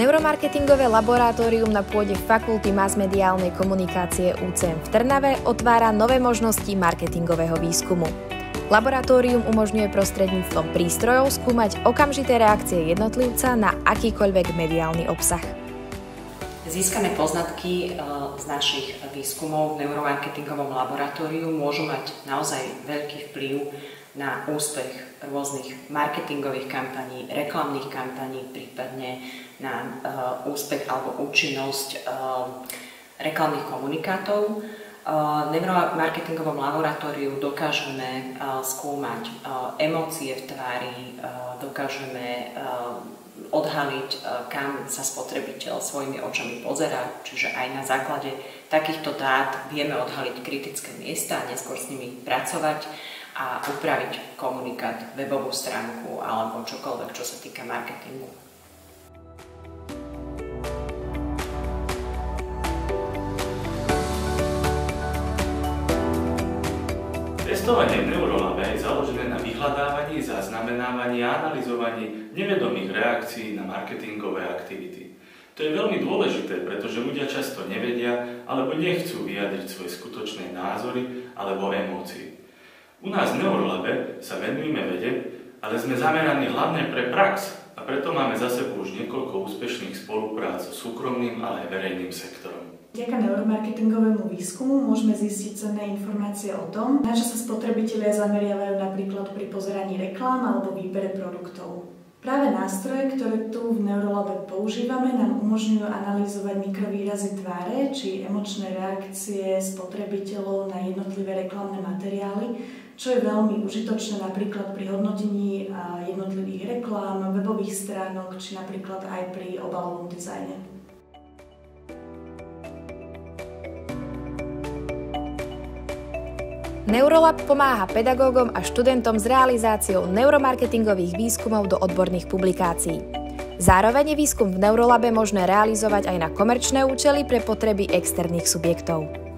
Neuromarketingové laboratórium na pôde Fakulty masmediálnej komunikácie UCM v Trnave otvára nové možnosti marketingového výskumu. Laboratórium umožňuje prostredníctvom prístrojov skúmať okamžité reakcie jednotlivca na akýkoľvek mediálny obsah. Získané poznatky z našich výskumov v neuromarketingovom laboratóriu môžu mať naozaj veľký vplyv na úspech rôznych marketingových kampaní, reklamných kampaní, prípadne na úspech alebo účinnosť reklamných komunikátov. V neuromarketingovom laboratóriu dokážeme skúmať emócie v tvári, dokážeme odhaliť, kam sa spotrebiteľ svojimi očami pozerá, čiže aj na základe takýchto dát vieme odhaliť kritické miesta a neskôr s nimi pracovať a upraviť komunikát, webovú stránku alebo čokoľvek, čo sa týka marketingu. Testovanie v Neurolabe je založené na vyhľadávaní, zaznamenávaní a analyzovaní nevedomých reakcií na marketingové aktivity. To je veľmi dôležité, pretože ľudia často nevedia alebo nechcú vyjadriť svoje skutočné názory alebo emócie. U nás v Neurolabe sa venujeme vede, ale sme zameraní hlavne pre prax a preto máme za sebou už niekoľko úspešných spoluprác so súkromným, ale aj verejným sektorom. Vďaka neuromarketingovému výskumu môžeme zistiť cenné informácie o tom, na čo sa spotrebitelia zameriavajú napríklad pri pozeraní reklám alebo výbere produktov. Práve nástroje, ktoré tu v Neurolabe používame, nám umožňujú analyzovať mikrovýrazy tváre či emočné reakcie spotrebiteľov na jednotlivé reklamné materiály, čo je veľmi užitočné napríklad pri hodnotení jednotlivých reklám, webových stránok či napríklad aj pri obalovom dizajne. Neurolab pomáha pedagógom a študentom s realizáciou neuromarketingových výskumov do odborných publikácií. Zároveň je výskum v Neurolabe možné realizovať aj na komerčné účely pre potreby externých subjektov.